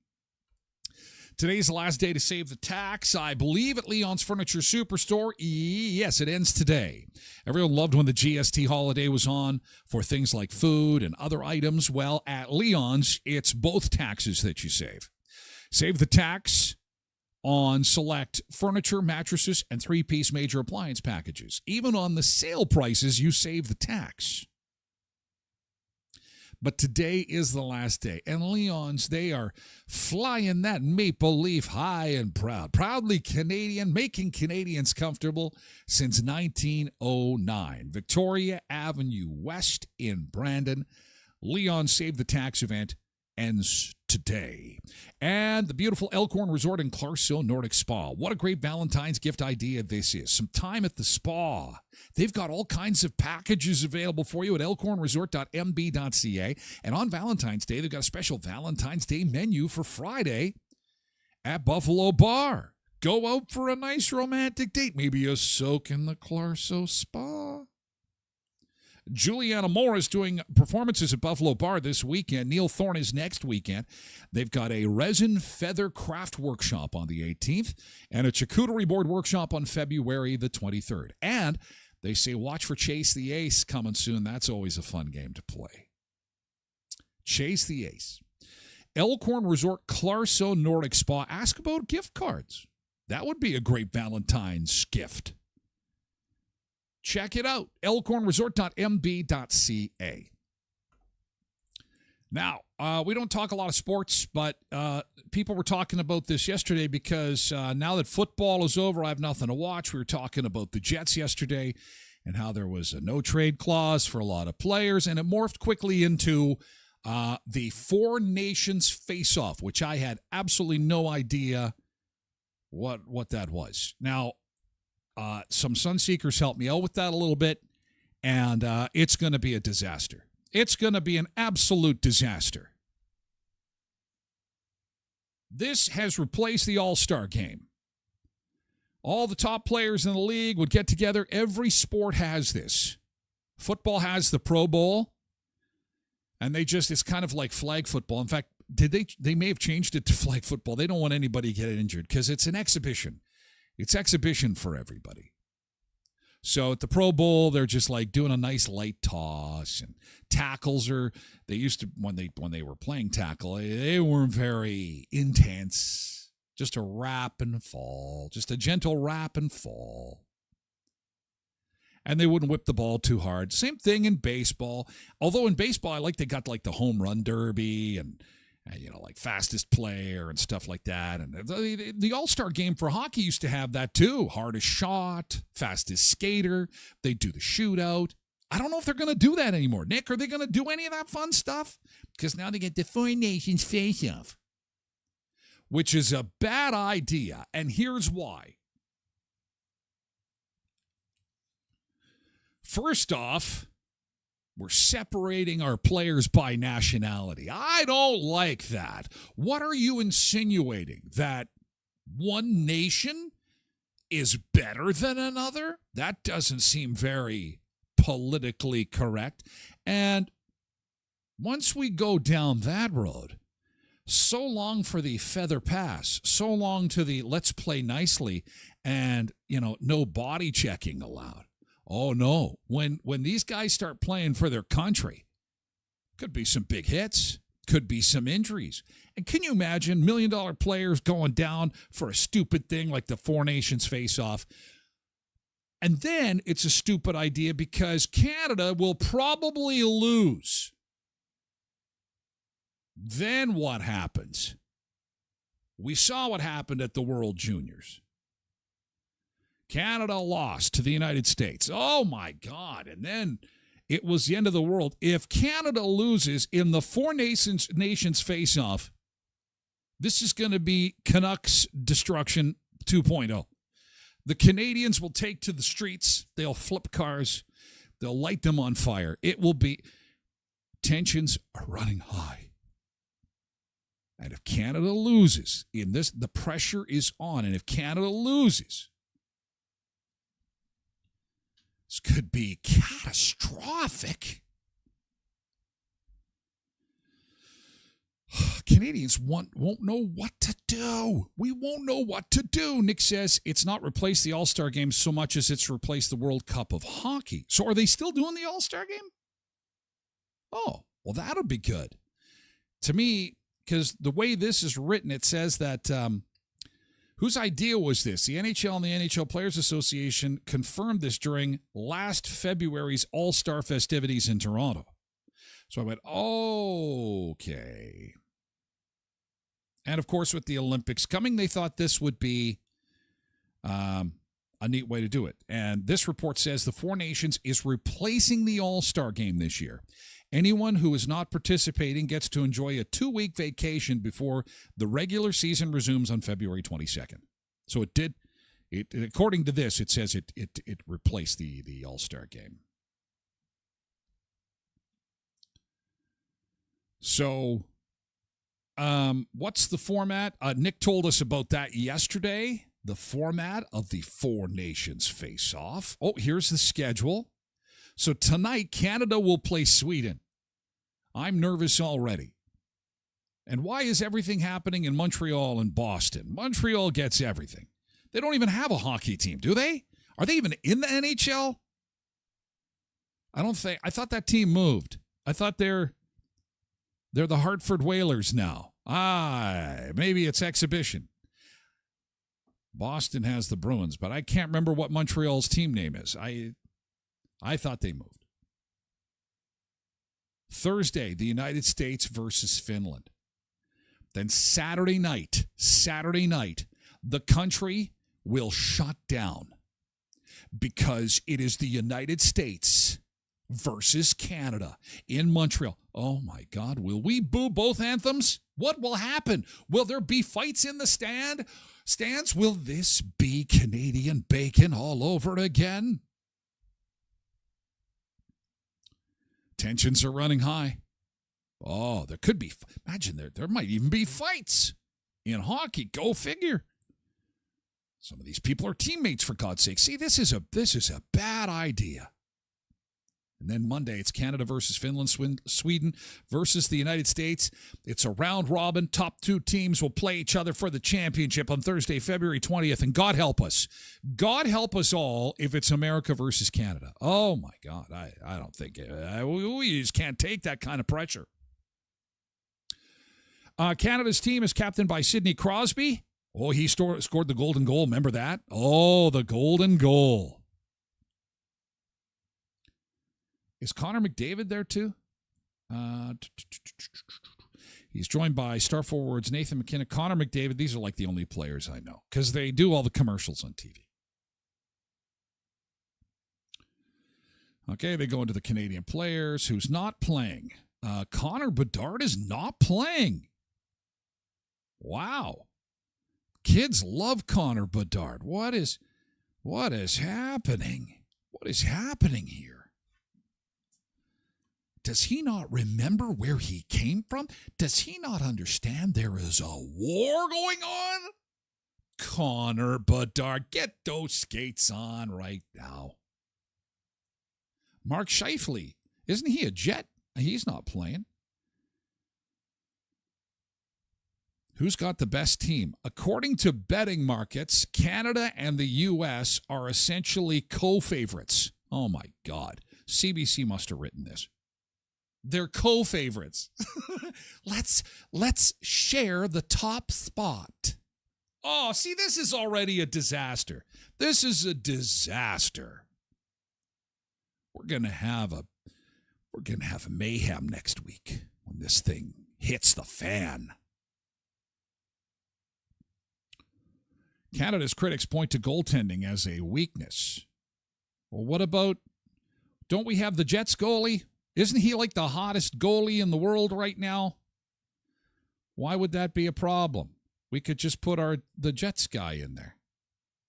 Today's the last day to save the tax, I believe, at Leon's Furniture Superstore. Yes, it ends today. Everyone loved when the GST holiday was on for things like food and other items. Well, at Leon's, it's both taxes that you save. Save the tax on select furniture, mattresses, and three-piece major appliance packages. Even on the sale prices, you save the tax. But today is the last day. And Leon's, they are flying that maple leaf high and proud. Proudly Canadian, making Canadians comfortable since 1909. Victoria Avenue West in Brandon. Leon's Save the Tax event ends today. And the beautiful Elkhorn Resort in Clarkson Nordic Spa. What a great Valentine's gift idea this is. Some time at the spa. They've got all kinds of packages available for you at elkhornresort.mb.ca. And on Valentine's Day, they've got a special Valentine's Day menu for Friday at Buffalo Bar. Go out for a nice romantic date. Maybe a soak in the Clarkson Spa. Juliana Moore is doing performances at Buffalo Bar this weekend. Neil Thorne is next weekend. They've got a resin feather craft workshop on the 18th and a charcuterie board workshop on February the 23rd. And they say watch for Chase the Ace coming soon. That's always a fun game to play. Chase the Ace. Elkhorn Resort Clarkson Nordic Spa. Ask about gift cards. That would be a great Valentine's gift. Check it out, elkhornresort.mb.ca. Now, we don't talk a lot of sports, but people were talking about this yesterday because now that football is over, I have nothing to watch. We were talking about the Jets yesterday and how there was a no-trade clause for a lot of players, and it morphed quickly into the Four Nations face-off, which I had absolutely no idea what that was. Now, some Sunseekers helped me out with that a little bit, and it's going to be a disaster. It's going to be an absolute disaster. This has replaced the All-Star game. All the top players in the league would get together. Every sport has this. Football has the Pro Bowl, and it's kind of like flag football. In fact, they may have changed it to flag football. They don't want anybody to get injured because it's an exhibition. It's exhibition for everybody. So at the Pro Bowl, they're just like doing a nice light toss, and tackles they used to, when they were playing tackle, they weren't very intense. Just a wrap and fall, just a gentle wrap and fall. And they wouldn't whip the ball too hard. Same thing in baseball. Although in baseball, I like they got like the home run derby and like fastest player and stuff like that. And the All-Star game for hockey used to have that too. Hardest shot, fastest skater. They do the shootout. I don't know if they're going to do that anymore. Nick, are they going to do any of that fun stuff? Because now they get the Four Nations face-off, which is a bad idea. And here's why. First off, we're separating our players by nationality. I don't like that. What are you insinuating? That one nation is better than another? That doesn't seem very politically correct. And once we go down that road, so long for the feather pass, so long to the let's play nicely and, no body checking allowed. Oh, no. When these guys start playing for their country, could be some big hits, could be some injuries. And can you imagine $1 million players going down for a stupid thing like the Four Nations face-off? And then it's a stupid idea because Canada will probably lose. Then what happens? We saw what happened at the World Juniors. Canada lost to the United States. Oh, my God. And then it was the end of the world. If Canada loses in the Four Nations face-off, this is going to be Canucks destruction 2.0. The Canadians will take to the streets. They'll flip cars. They'll light them on fire. It will be... Tensions are running high. And if Canada loses in this, the pressure is on. And if Canada loses, this could be catastrophic. Canadians won't know what to do. We won't know what to do. Nick says it's not replaced the All-Star Game so much as it's replaced the World Cup of Hockey. So are they still doing the All-Star Game? Oh, well, that'll be good. To me, because the way this is written, it says that whose idea was this? The NHL and the NHL Players Association confirmed this during last February's All-Star festivities in Toronto. So I went, okay. And, of course, with the Olympics coming, they thought this would be a neat way to do it. And this report says the Four Nations is replacing the All-Star Game this year. Anyone who is not participating gets to enjoy a 2-week vacation before the regular season resumes on February 22nd. So it did. It according to this, it says it replaced the All-Star Game. So, what's the format? Nick told us about that yesterday. The format of the Four Nations face-off. Oh, here's the schedule. So tonight, Canada will play Sweden. I'm nervous already. And why is everything happening in Montreal and Boston? Montreal gets everything. They don't even have a hockey team, do they? Are they even in the NHL? I thought that team moved. I thought they're the Hartford Whalers now. Maybe it's exhibition. Boston has the Bruins, but I can't remember what Montreal's team name is. I thought they moved. Thursday, the United States versus Finland. Then Saturday night, the country will shut down because it is the United States versus Canada in Montreal. Oh, my God. Will we boo both anthems? What will happen? Will there be fights in the stands? Will this be Canadian bacon all over again? Tensions are running high. Oh, there could be. Imagine there might even be fights in hockey. Go figure. Some of these people are teammates, for God's sake. See, this is a bad idea. And then Monday, it's Canada versus Finland, Sweden versus the United States. It's a round robin. Top two teams will play each other for the championship on Thursday, February 20th. And God help us. God help us all if it's America versus Canada. Oh, my God. I don't think we just can't take that kind of pressure. Canada's team is captained by Sidney Crosby. Oh, he scored the golden goal. Remember that? Oh, the golden goal. Is Connor McDavid there too? He's joined by star forwards Nathan McKinnon, Connor McDavid. These are like the only players I know because they do all the commercials on TV. Okay, they go into the Canadian players. Who's not playing? Connor Bedard is not playing. Wow. Kids love Connor Bedard. What is happening? What is happening here? Does he not remember where he came from? Does he not understand there is a war going on? Connor Bedard, get those skates on right now. Mark Scheifele, isn't he a Jet? He's not playing. Who's got the best team? According to betting markets, Canada and the U.S. are essentially co-favorites. Oh, my God. CBC must have written this. They're co-favorites. Let's share the top spot. Oh, see, this is already a disaster. This is a disaster. We're gonna have a mayhem next week when this thing hits the fan. Canada's critics point to goaltending as a weakness. Well, what about Don't we have the Jets goalie? Isn't he like the hottest goalie in the world right now? Why would that be a problem? We could just put the Jets guy in there.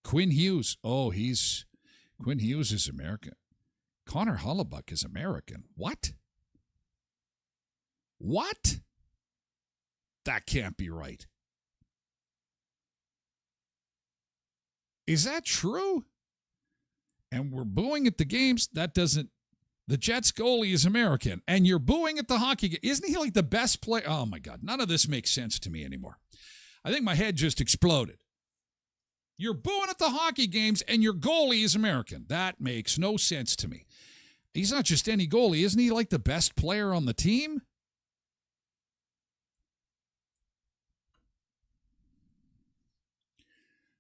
Quinn Hughes. Oh, Quinn Hughes is American. Connor Hellebuck is American. What? What? That can't be right. Is that true? And we're booing at the games. The Jets goalie is American. And you're booing at the hockey game. Isn't he like the best player? Oh, my God. None of this makes sense to me anymore. I think my head just exploded. You're booing at the hockey games, and your goalie is American. That makes no sense to me. He's not just any goalie. Isn't he like the best player on the team?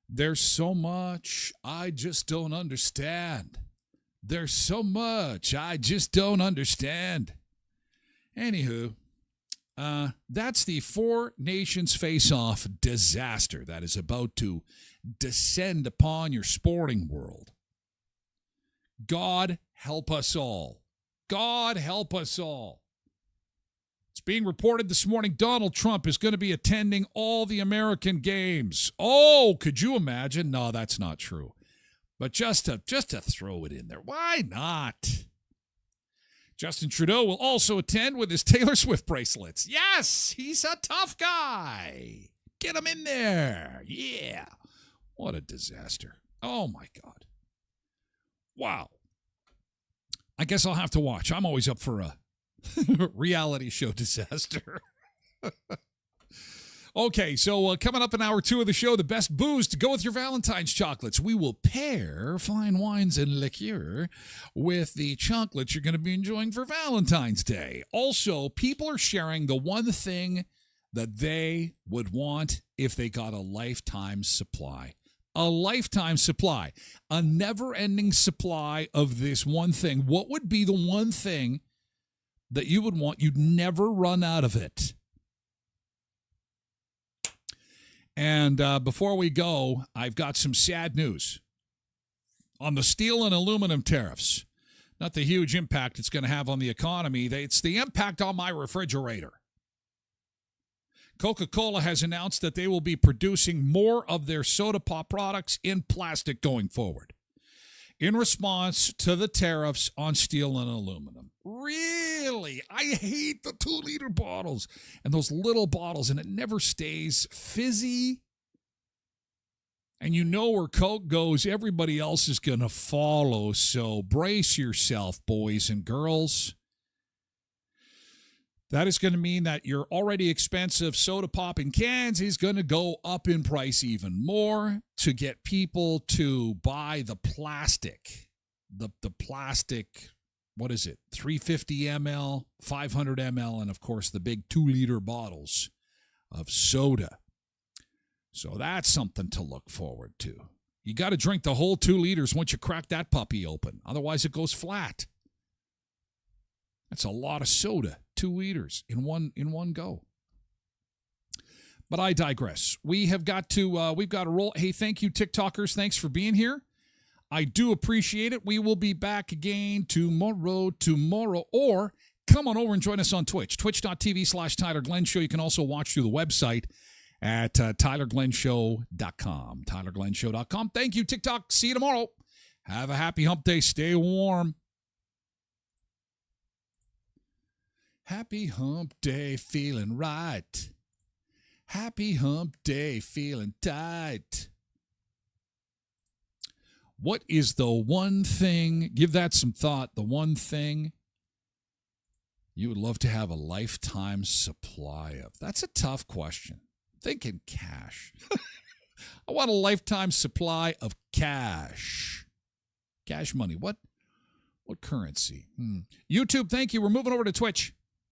There's so much I just don't understand. There's so much I just don't understand. Anywho, that's the Four Nations Face-Off disaster that is about to descend upon your sporting world. God help us all. God help us all. It's being reported this morning Donald Trump is going to be attending all the American games. Oh, could you imagine? No, that's not true. But just to throw it in there. Why not? Justin Trudeau will also attend with his Taylor Swift bracelets. Yes, he's a tough guy. Get him in there. Yeah. What a disaster. Oh, my God. Wow. I guess I'll have to watch. I'm always up for a reality show disaster. Okay, so coming up in hour 2 of the show, the best booze to go with your Valentine's chocolates. We will pair fine wines and liqueur with the chocolates you're going to be enjoying for Valentine's Day. Also, people are sharing the one thing that they would want if they got a lifetime supply. A lifetime supply. A never-ending supply of this one thing. What would be the one thing that you would want? You'd never run out of it. And before we go, I've got some sad news on the steel and aluminum tariffs. Not the huge impact it's going to have on the economy. It's the impact on my refrigerator. Coca-Cola has announced that they will be producing more of their soda pop products in plastic going forward in response to the tariffs on steel and aluminum. Really? I hate the 2-liter bottles and those little bottles, and it never stays fizzy. And you know where Coke goes, everybody else is going to follow. So brace yourself, boys and girls. That is going to mean that your already expensive soda pop in cans is going to go up in price even more to get people to buy the plastic. The plastic, what is it? 350 ml, 500 ml, and of course the big 2-liter bottles of soda. So that's something to look forward to. You got to drink the whole 2 liters once you crack that puppy open. Otherwise it goes flat. That's a lot of soda, 2 liters in one go. But I digress. We've got to roll. Hey, thank you, TikTokers. Thanks for being here. I do appreciate it. We will be back again tomorrow, or come on over and join us on Twitch, twitch.tv/Tyler Glen Show. You can also watch through the website at tylerglenshow.com, tylerglenshow.com. Thank you, TikTok. See you tomorrow. Have a happy hump day. Stay warm. Happy hump day, feeling right. Happy hump day, feeling tight. What is the one thing, give that some thought, the one thing you would love to have a lifetime supply of? That's a tough question. I'm thinking cash. I want a lifetime supply of cash. Cash money. What currency? YouTube, thank you. We're moving over to Twitch.